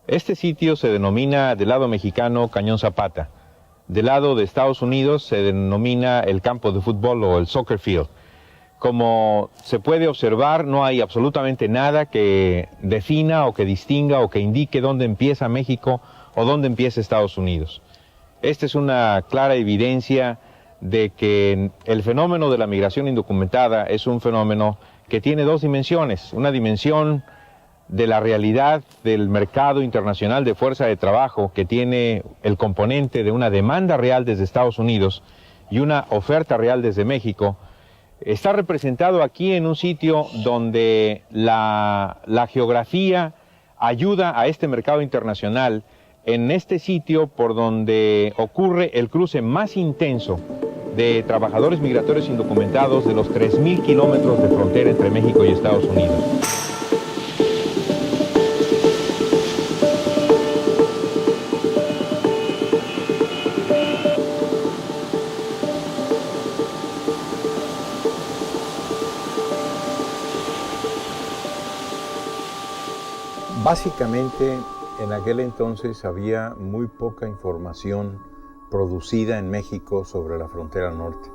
Este sitio se denomina del lado mexicano Cañón Zapata. Del lado de Estados Unidos se denomina el campo de fútbol o el soccer field. Como se puede observar, no hay absolutamente nada que defina o que distinga o que indique dónde empieza México o dónde empieza Estados Unidos. Esta es una clara evidencia de que el fenómeno de la migración indocumentada es un fenómeno que tiene dos dimensiones. Una dimensión de la realidad del mercado internacional de fuerza de trabajo, que tiene el componente de una demanda real desde Estados Unidos y una oferta real desde México. Está representado aquí en un sitio donde la geografía ayuda a este mercado internacional, en este sitio por donde ocurre el cruce más intenso de trabajadores migratorios indocumentados de los 3.000 kilómetros de frontera entre México y Estados Unidos. Básicamente, en aquel entonces había muy poca información producida en México sobre la frontera norte.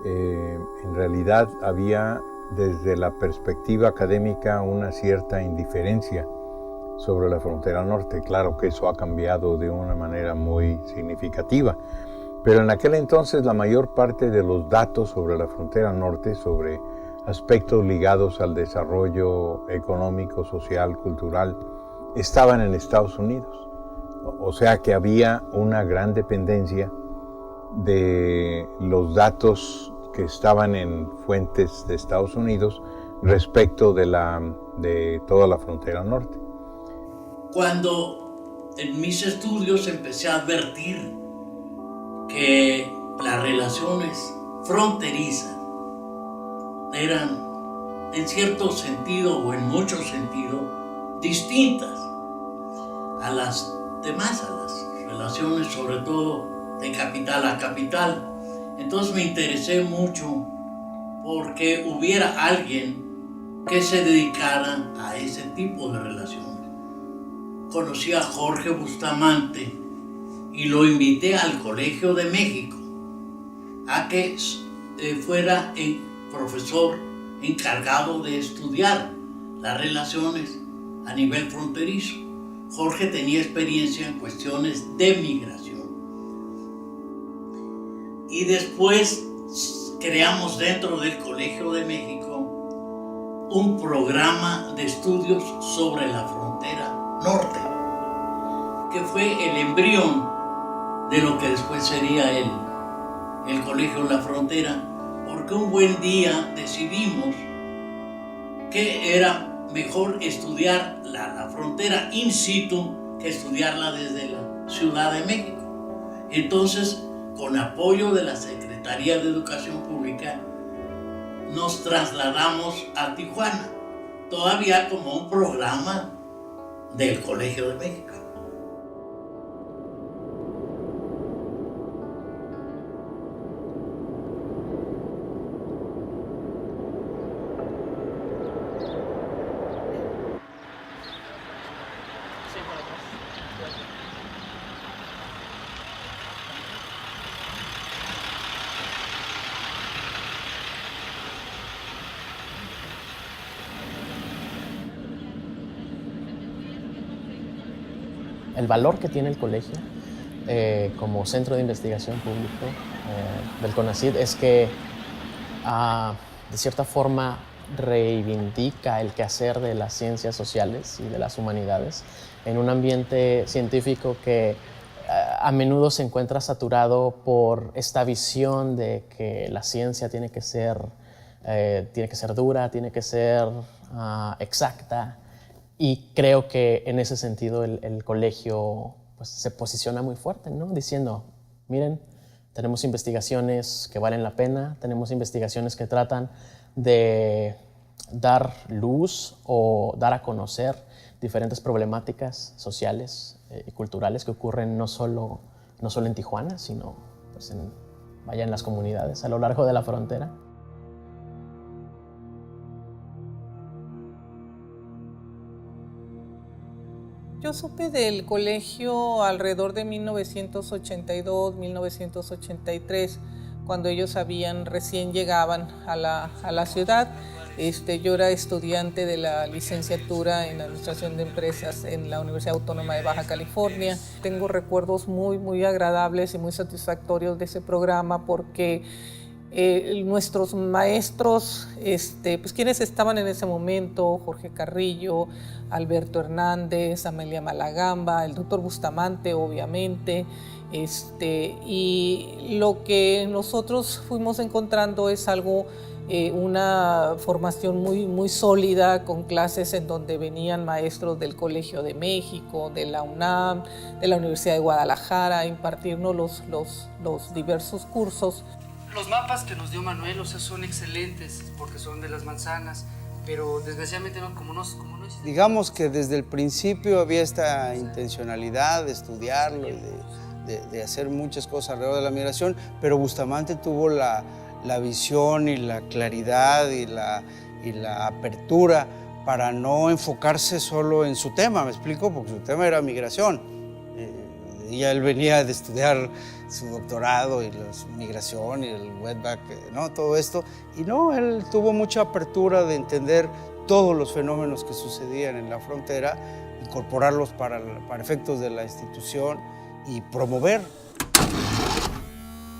En realidad había, desde la perspectiva académica, una cierta indiferencia sobre la frontera norte. Claro que eso ha cambiado de una manera muy significativa, pero en aquel entonces la mayor parte de los datos sobre la frontera norte, sobre aspectos ligados al desarrollo económico, social, cultural, estaban en Estados Unidos. O sea que había una gran dependencia de los datos que estaban en fuentes de Estados Unidos respecto de toda la frontera norte. Cuando en mis estudios empecé a advertir que las relaciones fronterizas eran en cierto sentido o en mucho sentido distintas a las demás, a las relaciones sobre todo de capital a capital. Entonces me interesé mucho porque hubiera alguien que se dedicara a ese tipo de relaciones. Conocí a Jorge Bustamante y lo invité al Colegio de México a que fuera profesor encargado de estudiar las relaciones a nivel fronterizo. Jorge tenía experiencia en cuestiones de migración. Y después creamos dentro del Colegio de México un programa de estudios sobre la frontera norte, que fue el embrión de lo que después sería el Colegio La Frontera, porque un buen día decidimos que era mejor estudiar la frontera in situ que estudiarla desde la Ciudad de México. Entonces, con apoyo de la Secretaría de Educación Pública, nos trasladamos a Tijuana, todavía como un programa del Colegio de México. El valor que tiene el colegio como centro de investigación público del CONACYT es que de cierta forma reivindica el quehacer de las ciencias sociales y de las humanidades en un ambiente científico que a menudo se encuentra saturado por esta visión de que la ciencia tiene que ser dura, tiene que ser exacta. Y creo que en ese sentido el colegio pues, se posiciona muy fuerte, ¿no? Diciendo, miren, tenemos investigaciones que valen la pena, tenemos investigaciones que tratan de dar luz o dar a conocer diferentes problemáticas sociales y culturales que ocurren no solo en Tijuana, sino pues, en las comunidades a lo largo de la frontera. Yo supe del colegio alrededor de 1982, 1983, cuando ellos recién llegaban a la ciudad. Yo era estudiante de la licenciatura en Administración de Empresas en la Universidad Autónoma de Baja California. Tengo recuerdos muy, muy agradables y muy satisfactorios de ese programa porque nuestros maestros, pues quienes estaban en ese momento, Jorge Carrillo, Alberto Hernández, Amelia Malagamba, el doctor Bustamante, obviamente, y lo que nosotros fuimos encontrando es una formación muy, muy sólida, con clases en donde venían maestros del Colegio de México, de la UNAM, de la Universidad de Guadalajara, a impartirnos los diversos cursos. Los mapas que nos dio Manuel, son excelentes porque son de las manzanas, pero desgraciadamente como no existe. Digamos que desde el principio había esta intencionalidad de estudiarlo y de hacer muchas cosas alrededor de la migración, pero Bustamante tuvo la visión y la claridad y la apertura para no enfocarse solo en su tema, ¿me explico? Porque su tema era migración. Y él venía de estudiar su doctorado y la migración y el wetback, ¿no? Todo esto. Y no, él tuvo mucha apertura de entender todos los fenómenos que sucedían en la frontera, incorporarlos para efectos de la institución y promover.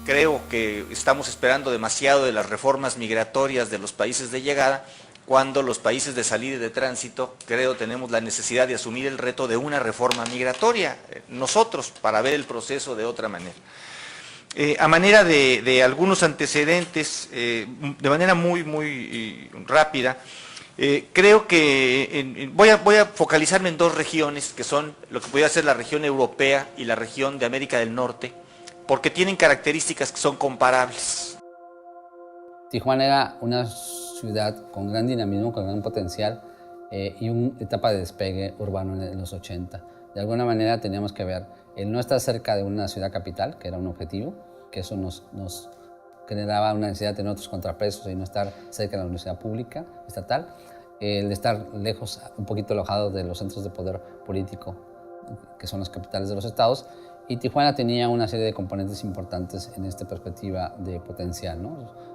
Creo que estamos esperando demasiado de las reformas migratorias de los países de llegada, cuando los países de salida y de tránsito, tenemos la necesidad de asumir el reto de una reforma migratoria, nosotros, para ver el proceso de otra manera. A manera de algunos antecedentes, de manera muy, muy rápida, creo que voy a focalizarme en dos regiones, que son lo que podría ser la región europea y la región de América del Norte, porque tienen características que son comparables. Tijuana era una ciudad con gran dinamismo, con gran potencial y una etapa de despegue urbano en los 80. De alguna manera teníamos que ver el no estar cerca de una ciudad capital, que era un objetivo, que eso nos generaba una necesidad de tener otros contrapesos y no estar cerca de la universidad pública, estatal, el de estar lejos, un poquito alejado de los centros de poder político, que son las capitales de los estados, y Tijuana tenía una serie de componentes importantes en esta perspectiva de potencial, ¿no?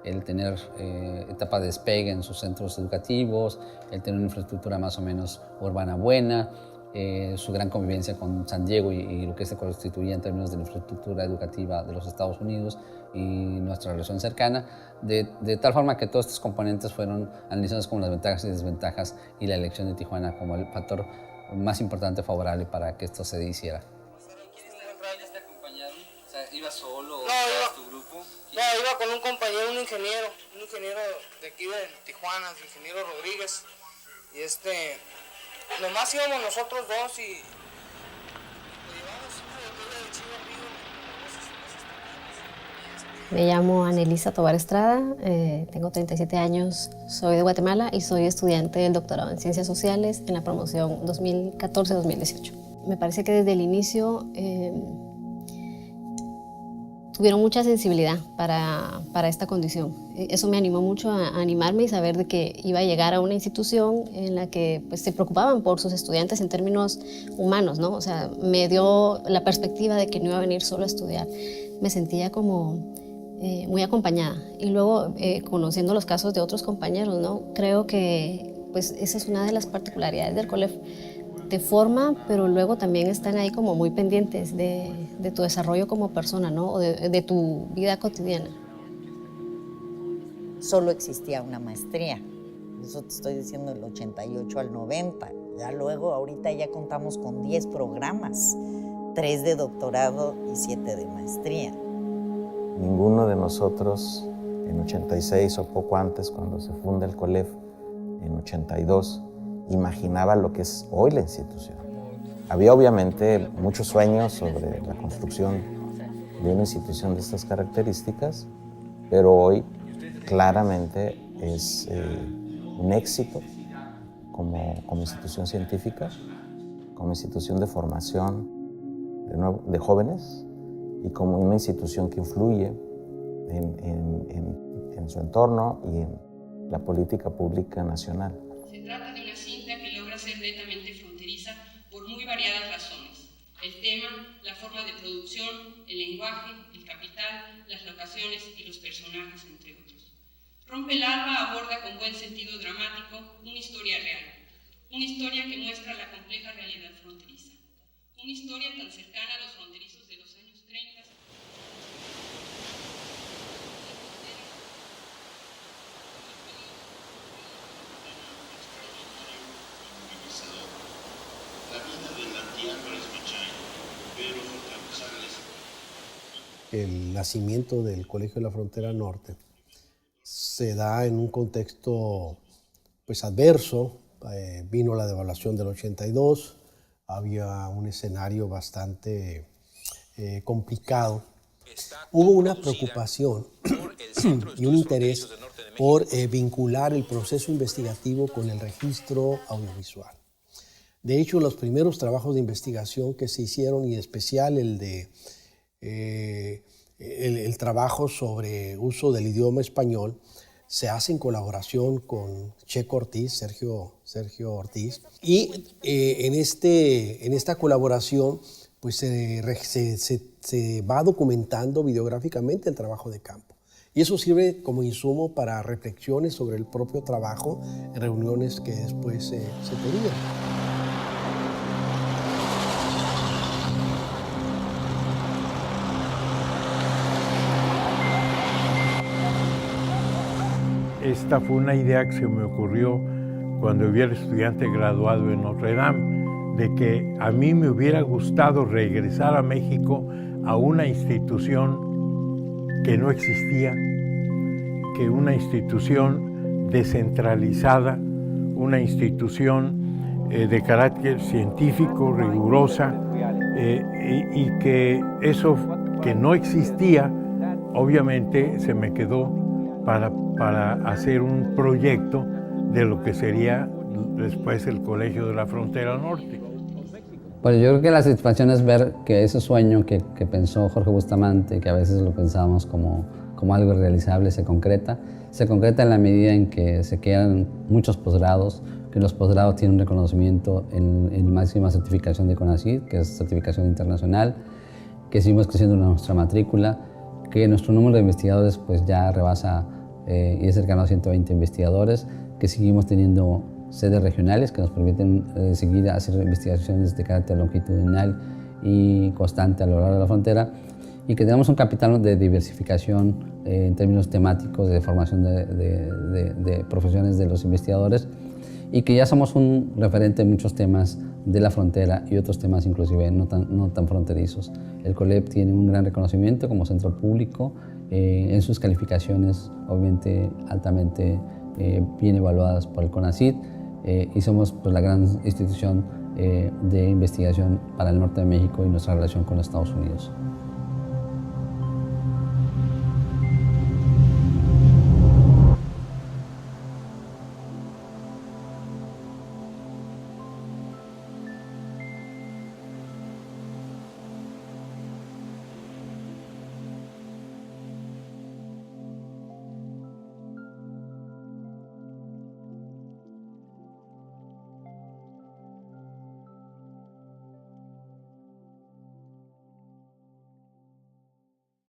El tener etapa de despegue en sus centros educativos, el tener una infraestructura más o menos urbana buena, su gran convivencia con San Diego y lo que se constituía en términos de la infraestructura educativa de los Estados Unidos y nuestra relación cercana, de tal forma que todos estos componentes fueron analizados como las ventajas y desventajas y la elección de Tijuana como el factor más importante favorable para que esto se hiciera. ¿Ibas solo o no, tu grupo? No, iba con un compañero, un ingeniero de aquí de Tijuana, el ingeniero Rodríguez. Y nomás íbamos nosotros dos y llevamos una botella de chivo amigo. Me llamo Anelisa Tobar Estrada, tengo 37 años, soy de Guatemala y soy estudiante del doctorado en Ciencias Sociales en la promoción 2014-2018. Me parece que desde el inicio tuvieron mucha sensibilidad para esta condición. Eso me animó mucho a animarme y saber de que iba a llegar a una institución en la que pues, se preocupaban por sus estudiantes en términos humanos, ¿no? O sea, me dio la perspectiva de que no iba a venir solo a estudiar. Me sentía como muy acompañada. Y luego, conociendo los casos de otros compañeros, ¿no? Creo que pues, esa es una de las particularidades del COLEF. Te forma, pero luego también están ahí como muy pendientes de tu desarrollo como persona, ¿no? O de tu vida cotidiana. Solo existía una maestría, eso te estoy diciendo del 88 al 90. Ya luego, ahorita ya contamos con 10 programas, 3 de doctorado y 7 de maestría. Ninguno de nosotros en 86 o poco antes, cuando se funda el COLEF, en 82, imaginaba lo que es hoy la institución. Había obviamente muchos sueños sobre la construcción de una institución de estas características, pero hoy claramente es un éxito como institución científica, como institución de formación de jóvenes y como una institución que influye en su entorno y en la política pública nacional. Se trata de una cinta que logra ser netamente fronteriza lenguaje, el capital, las locaciones y los personajes, entre otros. Rompe el alba aborda con buen sentido dramático una historia real, una historia que muestra la compleja realidad fronteriza, una historia tan cercana a los fronterizos de los años 30. El nacimiento del Colegio de la Frontera Norte se da en un contexto pues adverso. Vino la devaluación del 82, había un escenario bastante complicado. Hubo una preocupación y un interés por vincular el proceso investigativo con el registro audiovisual. De hecho, los primeros trabajos de investigación que se hicieron, y en especial el trabajo sobre uso del idioma español, se hace en colaboración con Checo Ortiz, Sergio Ortiz, y en esta colaboración pues se va documentando videográficamente el trabajo de campo. Y eso sirve como insumo para reflexiones sobre el propio trabajo en reuniones que después se tenían. Esta fue una idea que se me ocurrió cuando yo era estudiante graduado en Notre Dame, de que a mí me hubiera gustado regresar a México a una institución que no existía, que una institución descentralizada, una institución de carácter científico, rigurosa, y que eso que no existía, obviamente se me quedó para hacer un proyecto de lo que sería después el Colegio de la Frontera Norte. Pues yo creo que la satisfacción es ver que ese sueño que pensó Jorge Bustamante, que a veces lo pensamos como algo irrealizable, se concreta en la medida en que se crean muchos posgrados, que los posgrados tienen un reconocimiento en máxima certificación de CONACYT, que es certificación internacional, que seguimos creciendo en nuestra matrícula, que nuestro número de investigadores pues ya rebasa y es cercano a 120 investigadores, que seguimos teniendo sedes regionales que nos permiten seguir hacer investigaciones de carácter longitudinal y constante a lo largo de la frontera, y que tenemos un capital de diversificación en términos temáticos, de formación de profesiones de los investigadores, y que ya somos un referente en muchos temas de la frontera y otros temas inclusive no tan fronterizos. El COLEF tiene un gran reconocimiento como centro público en sus calificaciones, obviamente altamente bien evaluadas por el CONACYT, y somos pues, la gran institución de investigación para el norte de México y nuestra relación con los Estados Unidos.